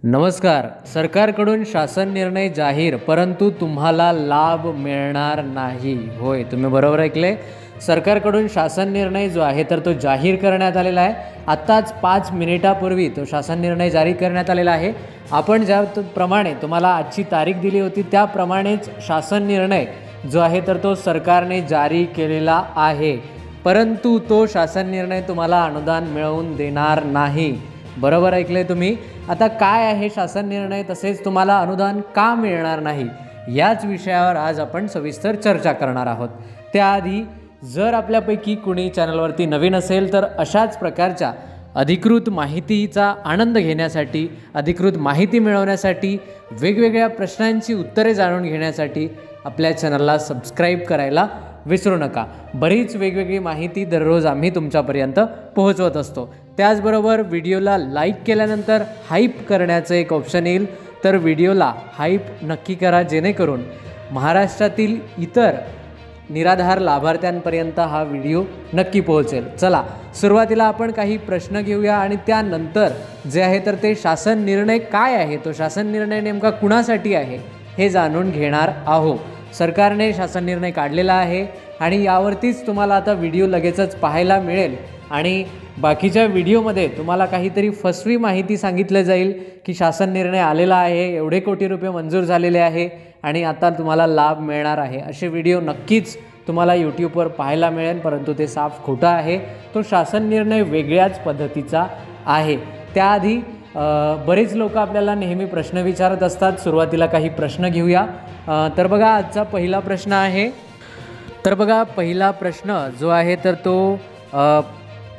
नमस्कार. सरकारकडून शासन निर्णय जाहीर, परंतु तुम्हाला लाभ मिळणार नाही. होय, तुम्ही बरोबर ऐकले. सरकारकडून शासन निर्णय जो आहे तर तो जाहीर करण्यात आलेला आहे. आत्ताच 5 मिनिटापूर्वी तो शासन निर्णय जारी करण्यात आलेला आहे. आपण ज्याप्रमाणे तुम्हाला आजची तारीख दिली होती त्याप्रमाणेच शासन निर्णय जो आहे तर तो सरकारने जारी केलेला आहे, परंतु तो शासन निर्णय तुम्हाला अनुदान मिळवून देणार नाही. बरोबर ऐकले तुम्ही. आता काय आहे शासन निर्णय, तसेच तुम्हाला अनुदान का मिळणार नाही, याच विषयावर आज आपण सविस्तर चर्चा करणार आहोत. त्याआधी जर आपल्यापैकी कुणी चॅनलवरती नवीन असेल तर अशाच प्रकारच्या अधिकृत माहितीचा आनंद घेण्यासाठी, अधिकृत माहिती मिळवण्यासाठी, वेगवेगळ्या प्रश्नांची उत्तरे जाणून घेण्यासाठी आपल्या चॅनलला सबस्क्राईब करायला विसरू नका. बरीच वेगवेगळी माहिती दररोज आम्ही तुमच्यापर्यंत पोहोचवत असतो. त्याचबरोबर व्हिडिओला लाईक केल्यानंतर हाईप करण्याचं एक ऑप्शन येईल, तर व्हिडिओला हाईप नक्की करा, जेणेकरून महाराष्ट्रातील इतर निराधार लाभार्थ्यांपर्यंत हा व्हिडिओ नक्की पोहोचेल. चला, सुरुवातीला आपण काही प्रश्न घेऊया आणि त्यानंतर जे आहे तर ते शासन निर्णय काय आहे, तो शासन निर्णय नेमका कुणासाठी आहे हे जाणून घेणार आहोत. सरकारने शासन निर्णय काढलेला आहे आणि यावरतीच तुम्हाला आता व्हिडिओ लगेचच पाहायला मिळेल. आणि बाकीच्या व्हिडिओमध्ये तुम्हाला काहीतरी फसवी माहिती सांगितलं जाईल की शासन निर्णय आलेला आहे, एवढे कोटी रुपये मंजूर झालेले आहे आणि आता तुम्हाला लाभ मिळणार आहे, असे व्हिडिओ नक्कीच तुम्हाला यूट्यूबवर पाहायला मिळेल, परंतु ते साफ खोटं आहे. तो शासन निर्णय वेगळ्याच पद्धतीचा आहे. त्याआधी बरेच लोक आपल्याला नेहमी प्रश्न विचारत असतात. सुरुवातीला काही प्रश्न घेऊया. तर बघा, आजचा पहिला प्रश्न आहे. तर बघा, पहिला प्रश्न जो आहे तर तो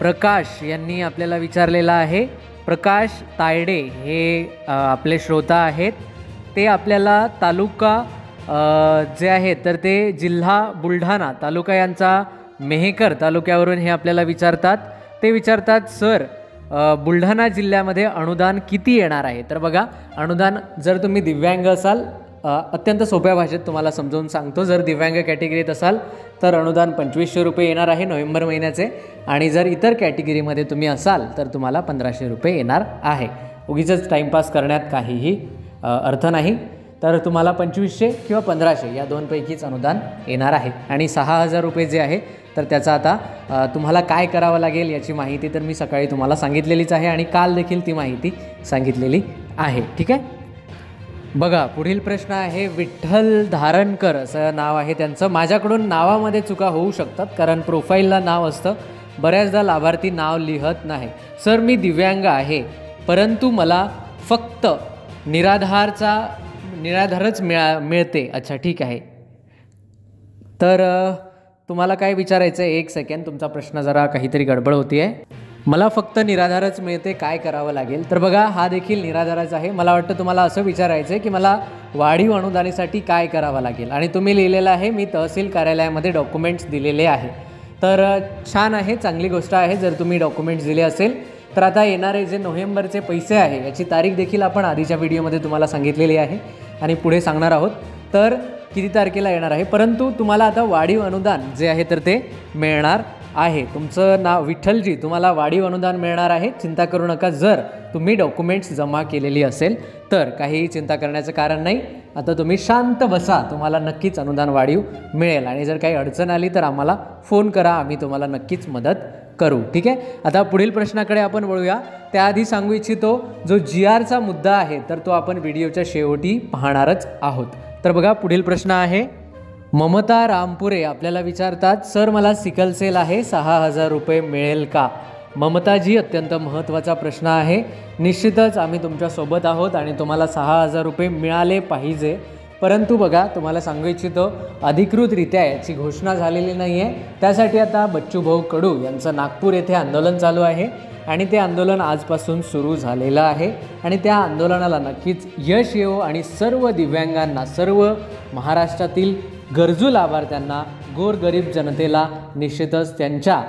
प्रकाश यांनी आपल्याला विचारलेला आहे. प्रकाश तायडे हे आपले श्रोता आहेत. ते आपल्याला तालुका जे आहे तर ते जिल्हा बुलढाणा तालुका यांचा मेहकर तालुक्यावरून हे आपल्याला विचारतात. ते विचारतात, सर बुलढाणा जिल्ह्यामध्ये अनुदान किती येणार आहे? तर बघा, अनुदान जर तुम्ही दिव्यांग असाल, अत्यंत सोप्या भाषेत तुम्हाला समजावून सांगतो, जर दिव्यांग कॅटेगरीत असाल तर अनुदान 2500 रुपये येणार आहे नोव्हेंबर महिन्याचे, आणि जर इतर कॅटेगरीमध्ये तुम्ही असाल तर तुम्हाला 1500 रुपये येणार आहे. उगीचच टाईमपास करण्यात काहीही अर्थ नाही. तर तुम्हाला 2500 किंवा 1500 या दोनपैकीच अनुदान येणार आहे. आणि 6000 रुपये जे आहे तर त्याचा आता तुम्हाला काय करावं लागेल याची माहिती तर मी सकाळी तुम्हाला सांगितलेलीच आहे आणि काल देखील ती माहिती सांगितलेली आहे. ठीक आहे. बघा, पुढील प्रश्न आहे. विठ्ठल धारणकर असं नाव आहे त्यांचं. माझ्याकडून नावामध्ये चुका होऊ शकतात, कारण प्रोफाईलला नाव असतं, बऱ्याचदा लाभार्थी नाव लिहत नाही. सर, मी दिव्यांग आहे, परंतु मला फक्त निराधारच मिळते. अच्छा, ठीक आहे. तर तुम्हाला काय विचारायचं आहे? एक सेकंड, तुमचा प्रश्न जरा काहीतरी गडबड होती आहे. मला फक्त निराधारच मिळते, काय करावं लागेल? तर बघा, हा देखील निराधारच आहे. मला वाटतं तुम्हाला असं विचारायचं आहे की मला वाढीव अनुदानासाठी काय करावं लागेल, आणि तुम्ही लिहिलेलं आहे मी तहसील कार्यालयामध्ये डॉक्युमेंट्स दिलेले आहे. तर छान आहे, चांगली गोष्ट आहे जर तुम्ही डॉक्युमेंट्स दिले असेल. तर आता येणारे जे नोव्हेंबरचे पैसे आहे याची तारीख देखील आपण आधीच्या व्हिडिओमध्ये तुम्हाला सांगितलेली आहे आणि पुढे सांगणार आहोत. तर किती तारखेला येणार आहे, परंतु तुम्हाला आता वाढीव अनुदान जे आहे तर ते मिळणार आहे. तुमचं नाव विठ्ठलजी, तुम्हाला वाढीव अनुदान मिळणार आहे. चिंता करू नका. जर तुम्ही डॉक्युमेंट्स जमा केलेली असेल तर काहीही चिंता करण्याचं कारण नाही. आता तुम्ही शांत बसा, तुम्हाला नक्कीच अनुदान वाढीव मिळेल. आणि जर काही अडचण आली तर आम्हाला फोन करा, आम्ही तुम्हाला नक्कीच मदत करू. ठीक आहे. आता पुढील प्रश्नाकडे आपण वळूया. त्याआधी सांगू इच्छितो, जो GRचा मुद्दा आहे तर तो आपण व्हिडिओच्या शेवटी पाहणारच आहोत. तर बघा, पुढील प्रश्न आहे. ममता रामपुरे आपल्याला विचारतात, सर मला सिकल सेल आहे, 6000 रुपये मिळेल का? ममताजी, अत्यंत महत्त्वाचा प्रश्न आहे. निश्चितच आम्ही तुमच्यासोबत आहोत आणि तुम्हाला 6000 रुपये मिळाले पाहिजे. परंतु बघा, तुम्हाला सांगू इच्छितो, अधिकृतरित्या याची घोषणा झालेली नाही आहे. त्यासाठी आता बच्चूभाऊ कडू यांचं नागपूर येथे आंदोलन चालू आहे आणि ते आंदोलन आजपासून सुरू झालेलं आहे. आणि त्या आंदोलनाला नक्कीच यश येवो आणि सर्व दिव्यांगांना, सर्व महाराष्ट्रातील गरजू लाभार्थ्यांना, गोरगरीब जनतेला निश्चितच त्यांच्या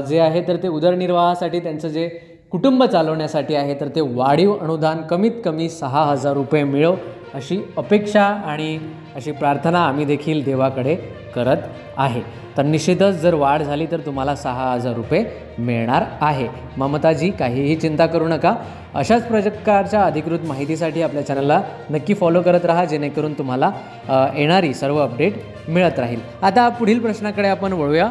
जे आहे तर ते उदरनिर्वाहासाठी, त्यांचं जे कुटुंब चालवण्यासाठी आहे तर ते वाढीव अनुदान कमीत कमी 6000 रुपये मिळो, अशी अपेक्षा आणि अशी प्रार्थना आम्ही देखील देवाकडे करत आहे. तर निश्चितच जर वाढ झाली तर तुम्हाला 6,000 रुपये मिळणार आहे. ममताजी, काहीही चिंता करू नका. अशाच प्रकारच्या अधिकृत माहितीसाठी आपल्या चॅनलला नक्की फॉलो करत राहा, जेणेकरून तुम्हाला येणारी सर्व अपडेट मिळत राहील. आता पुढील प्रश्नाकडे आपण वळूया.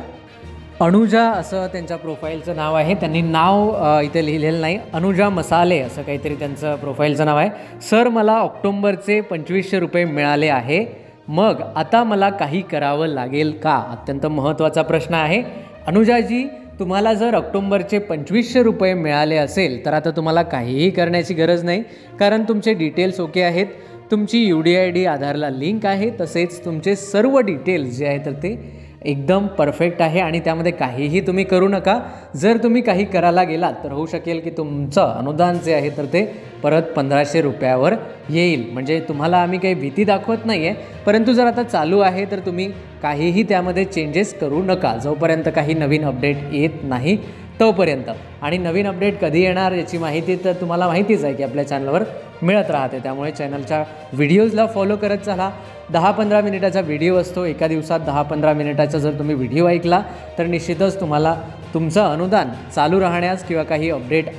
अनुजा असं त्यांच्या प्रोफाईलचं नाव आहे. त्यांनी नाव इथे लिहिलेलं नाही, अनुजा मसाले असं काहीतरी त्यांचं प्रोफाईलचं नाव आहे. सर, मला ऑक्टोंबरचे 2500 रुपये मिळाले आहे, मग आता मला काही करावं लागेल का? अत्यंत महत्त्वाचा प्रश्न आहे. अनुजाजी, तुम्हाला जर ऑक्टोंबरचे 2500 रुपये मिळाले असेल तर आता तुम्हाला काहीही करण्याची गरज नाही, कारण तुमचे डिटेल्स ओके आहेत. तुमची UDID आधारला लिंक आहे, तसेच तुमचे सर्व डिटेल्स जे आहेत तर ते एकदम परफेक्ट आहे आणि त्यामध्ये काहीही तुम्ही करू नका. जर तुम्ही काही करायला गेलात तर होऊ शकेल की तुमचं अनुदान जे आहे तर ते परत 1500 रुपयावर येईल. म्हणजे तुम्हाला आम्ही काही भीती दाखवत नाही आहे, परंतु जर आता चालू आहे तर तुम्ही काहीही त्यामध्ये चेंजेस करू नका, जोपर्यंत काही नवीन अपडेट येत नाही तोपर्यंत. आणि नवीन अपडेट कधी येणार याची माहिती तर तुम्हाला माहितीच आहे की आपल्या चॅनलवर मिळत राहते. त्यामुळे चॅनलच्या व्हिडिओजला फॉलो करत चला. 10-15 मिनिटाचा व्हिडिओ असतो, एका दिवसात 10-15 मिनिटाचा जर तुम्ही व्हिडिओ ऐकला तर निश्चितच तुम्हाला तुमचं अनुदान चालू राहण्यास किंवा काही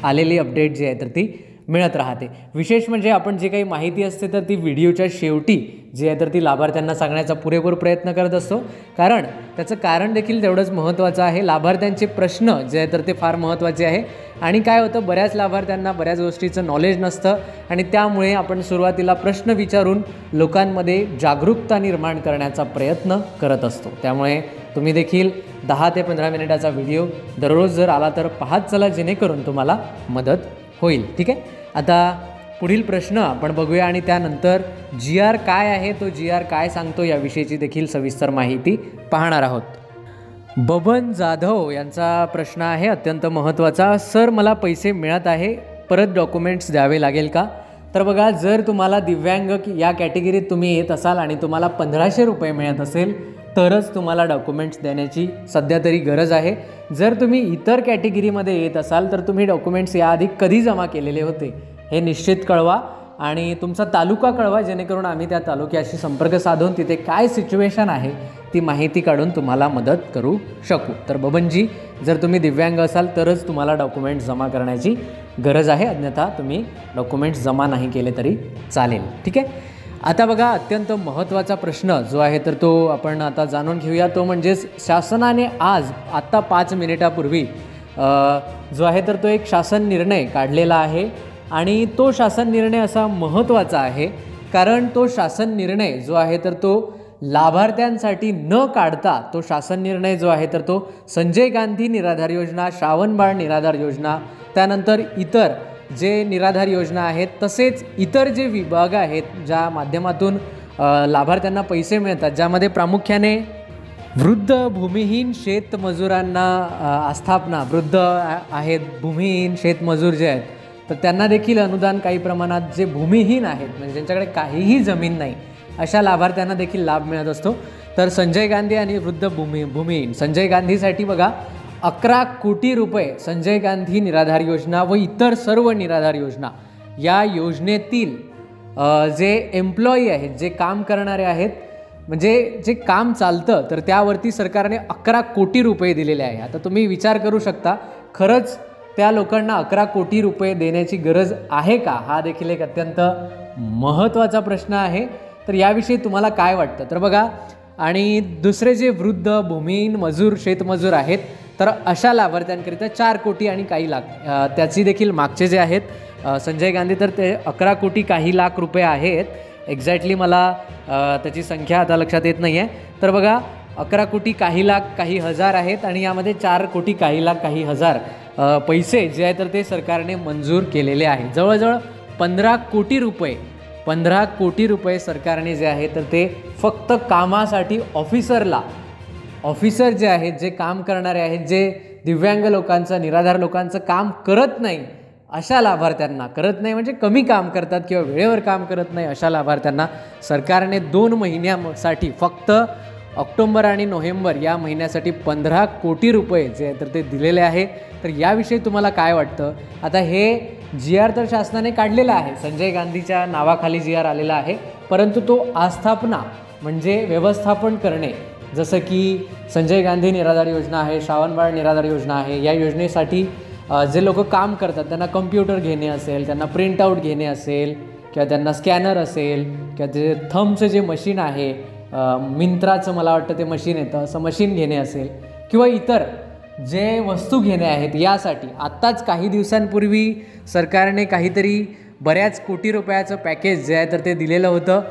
आलेली अपडेट जी आहे तर ती मिळत राहते. विशेष म्हणजे आपण जे काही माहिती असते तर ती व्हिडिओच्या शेवटी जी आहे तर ती लाभार्थ्यांना सांगण्याचा पुरेपूर प्रयत्न करत असतो, कारण त्याचं कारण देखील तेवढंच महत्त्वाचं आहे. लाभार्थ्यांचे प्रश्न जे आहे तर ते फार महत्त्वाचे आहे. आणि काय होतं, बऱ्याच लाभार्थ्यांना बऱ्याच गोष्टीचं नॉलेज नसतं आणि त्यामुळे आपण सुरुवातीला प्रश्न विचारून लोकांमध्ये जागरूकता निर्माण करण्याचा प्रयत्न करत असतो. त्यामुळे तुम्ही देखील 10 ते 15 मिनिटाचा व्हिडिओ दररोज जर आला तर पाहत चला, जेणेकरून तुम्हाला मदत होईल. ठीक आहे. आता पुढील प्रश्न आपण बघूया आणि त्यानंतर GR काय आहे, तो GR काय सांगतो याविषयीची देखील सविस्तर माहिती पाहणार आहोत. बबन जाधव यांचा प्रश्न आहे, अत्यंत महत्त्वाचा. सर, मला पैसे मिळत आहे, परत डॉक्युमेंट्स द्यावे लागेल का? तर बघा, जर तुम्हाला दिव्यांग या कॅटेगरीत तुम्ही येत असाल आणि तुम्हाला 1500 रुपये मिळत असेल तरच तुम्हाला डॉक्युमेंट्स देण्याची सध्या तरी गरज आहे. जर तुम्ही इतर कॅटेगरीमध्ये येत असाल तर तुम्ही डॉक्युमेंट्स याआधी कधी जमा केलेले होते हे निश्चित कळवा आणि तुमचा तालुका कळवा, जेणेकरून आम्ही त्या तालुक्याशी संपर्क साधून तिथे काय सिच्युएशन आहे ती माहिती काढून तुम्हाला मदत करू शकू. तर बबनजी, जर तुम्ही दिव्यांग असाल तरच तुम्हाला डॉक्युमेंट्स जमा करण्याची गरज आहे, अन्यथा तुम्ही डॉक्युमेंट्स जमा नाही केले तरी चालेल. ठीक आहे. आता बघा, अत्यंत महत्त्वाचा प्रश्न जो आहे तर तो आपण आता जाणून घेऊया. तो म्हणजे शासनाने आत्ता 5 मिनिटापूर्वी जो आहे तर तो एक शासन निर्णय काढलेला आहे आणि तो शासन निर्णय असा महत्त्वाचा आहे कारण तो शासन निर्णय जो आहे तर तो लाभार्थ्यांसाठी न काढता तो शासन निर्णय जो आहे तर तो संजय गांधी निराधार योजना, श्रावणबाळ निराधार योजना, त्यानंतर इतर जे निराधार योजना आहेत, तसेच इतर जे विभाग आहेत ज्या माध्यमातून लाभार्थ्यांना पैसे मिळतात, ज्यामध्ये प्रामुख्याने वृद्ध भूमिहीन शेतमजुरांना आस्थापना, वृद्ध आहेत भूमिहीन शेतमजूर जे आहेत तर त्यांना देखील अनुदान काही प्रमाणात, जे भूमिहीन आहेत म्हणजे ज्यांच्याकडे काहीही जमीन नाही अशा लाभार्थ्यांना देखील लाभ मिळत असतो. तर संजय गांधी आणि वृद्ध भूमिहीन, संजय गांधीसाठी बघा 11 कोटी रुपये संजय गांधी निराधार योजना व इतर सर्व निराधार योजना या योजनेतील जे एम्प्लॉई आहेत, जे काम करणारे आहेत, म्हणजे जे काम चालतं तर त्यावरती सरकारने 11 कोटी रुपये दिलेले आहे. आता तुम्ही विचार करू शकता, खरंच त्या लोकांना 11 कोटी रुपये देण्याची गरज आहे का? हा देखील एक अत्यंत महत्त्वाचा प्रश्न आहे. तर याविषयी तुम्हाला काय वाटतं? तर बघा, आणि दुसरे जे वृद्ध भूमिहीन मजूर शेतमजूर आहेत तर अशा लाभार्थ्यांकरिता 4 कोटी आणि काही लाख, त्याची देखील मागचे जे आहेत संजय गांधी तर ते 11 कोटी काही लाख रुपये आहेत. एक्झॅक्टली मला त्याची संख्या आता लक्षात येत नाही आहे. तर बघा, 11 कोटी काही लाख काही हजार आहेत आणि यामध्ये 4 कोटी काही लाख काही हजार पैसे जे आहे तर ते सरकारने मंजूर केलेले आहे. जवळजवळ 15 कोटी रुपये सरकारने जे आहे तर ते फक्त कामासाठी ऑफिसर जे आहेत, जे काम करणारे आहेत, जे दिव्यांग लोकांचं, निराधार लोकांचं काम करत नाही अशा लाभार्थ्यांना, करत नाही म्हणजे कमी काम करतात किंवा वेळेवर काम करत नाही अशा लाभार्थ्यांना सरकारने 2 महिन्यासाठी फक्त ऑक्टोबर आणि नोव्हेंबर या महिन्यासाठी 15 कोटी रुपये जे आहे तर ते दिलेले आहे. तर याविषयी तुम्हाला काय वाटतं? आता हे GR तर शासनाने काढलेला आहे, संजय गांधीच्या नावाखाली GR आलेला आहे, परंतु तो आस्थापना म्हणजे व्यवस्थापन करणे जसं की संजय गांधी निराधार योजना आहे, श्रावणबाळ निराधार योजना आहे. या योजनेसाठी जे लोक काम करतात त्यांना कम्प्युटर घेणे असेल, त्यांना प्रिंटआउट घेणे असेल, किंवा त्यांना स्कॅनर असेल, किंवा ते थंबचं जे मशीन आहे, मिंत्राचं मला वाटतं ते मशीन येतं, असं मशीन घेणे असेल, किंवा इतर जे वस्तू घेणे आहेत, यासाठी आत्ताच काही दिवसांपूर्वी सरकारने काहीतरी बऱ्याच कोटी रुपयाचं पॅकेज जे आहे तर ते दिलेलं होतं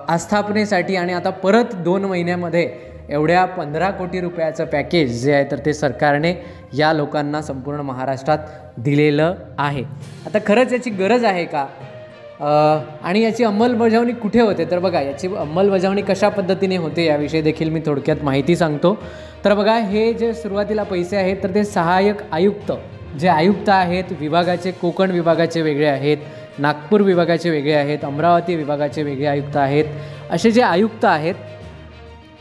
आस्थापनेसाठी. आणि आता परत 2 महिन्यामध्ये एवढ्या 15 कोटी रुपयाचं पॅकेज जे आहे तर ते सरकारने या लोकांना संपूर्ण महाराष्ट्रात दिलेलं आहे. आता खरंच याची गरज आहे का, आणि याची अंमलबजावणी कुठे होते, तर बघा याची अंमलबजावणी कशा पद्धतीने होते याविषयी देखील मी थोडक्यात माहिती सांगतो. तर बघा, हे जे सुरुवातीला पैसे आहेत तर ते सहाय्यक आयुक्त जे आयुक्त आहेत विभागाचे, कोकण विभागाचे वेगळे आहेत, नागपूर विभागाचे वेगळे आहेत, अमरावती विभागाचे वेगळे आयुक्त आहेत. असे जे आयुक्त आहेत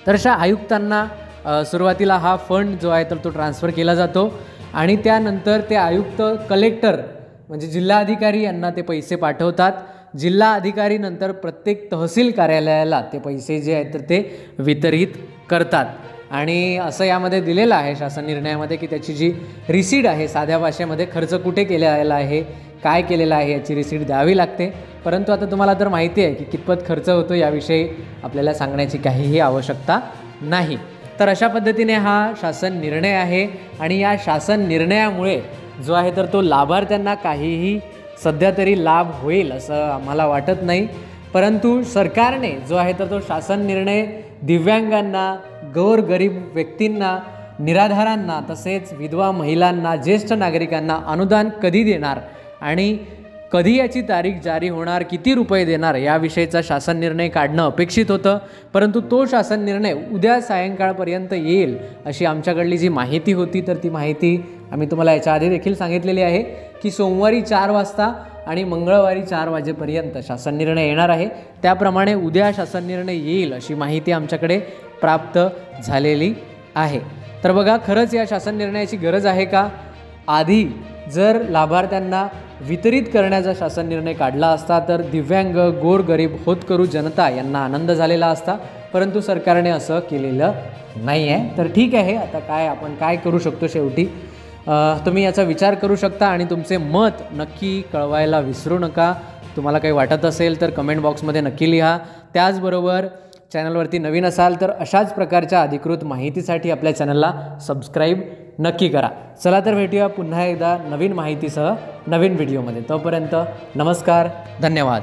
तर अशा आयुक्तांना सुरुवातीला हा फंड जो आहे तर तो ट्रान्स्फर केला जातो, आणि त्यानंतर ते आयुक्त कलेक्टर म्हणजे जिल्हाधिकारी यांना ते पैसे पाठवतात. जिल्हाधिकारी नंतर प्रत्येक तहसील कार्यालयाला ते पैसे जे आहेत तर ते वितरित करतात. आणि असं यामध्ये दिलेलं आहे शासन निर्णयामध्ये की त्याची जी रिसीट आहे, साध्या भाषेमध्ये खर्च कुठे केलेला आहे, काय केलेलं आहे याची रिसीट द्यावी लागते. परंतु आता तुम्हाला तर माहिती आहे की कितपत खर्च होतो याविषयी आपल्याला सांगण्याची काहीही आवश्यकता नाही. तर अशा पद्धतीने हा शासन निर्णय आहे, आणि या शासन निर्णयामुळे जो आहे तर तो लाभार्थ्यांना काहीही सध्या तरी लाभ होईल असं आम्हाला वाटत नाही. परंतु सरकारने जो आहे तर तो शासन निर्णय दिव्यांगांना, गोरगरीब व्यक्तींना, निराधारांना, तसेच विधवा महिलांना, ज्येष्ठ नागरिकांना अनुदान कधी देणार आणि कधी याची तारीख जारी होणार, किती रुपये देणार याविषयीचा शासन निर्णय काढणं अपेक्षित होतं. परंतु तो शासन निर्णय उद्या सायंकाळपर्यंत येईल अशी आमच्याकडली जी माहिती होती तर ती माहिती आम्ही तुम्हाला याच्या आधी देखील सांगितलेली आहे की सोमवारी 4 वाजता आणि मंगळवारी 4 वाजेपर्यंत शासन निर्णय येणार आहे. त्याप्रमाणे उद्या शासन निर्णय येईल अशी माहिती आमच्याकडे प्राप्त झालेली आहे. तर बघा, खरंच या शासन निर्णयाची गरज आहे का? आधी जर लाभार्थ्यांना वितरित करण्याचा शासन निर्णय काढला असता तर दिव्यांग, गोरगरीब, होतकरू जनता यांना आनंद झालेला असता. परंतु सरकारने असं केलेलं नाही आहे. तर ठीक आहे, आता आपण काय करू शकतो, शेवटी तुम्ही याचा विचार करू शकता आणि तुमचे मत नक्की कळवायला विसरू नका. तुम्हाला काही वाटत असेल तर कमेंट बॉक्समध्ये नक्की लिहा. त्याचबरोबर चॅनलवरती नवीन असाल तर अशाच प्रकारच्या अधिकृत माहितीसाठी आपल्या चॅनलला सबस्क्राईब नक्की करा. चला तर भेटूया पुन्हा एकदा नवीन माहितीसह नवीन व्हिडिओमध्ये. तोपर्यंत नमस्कार, धन्यवाद.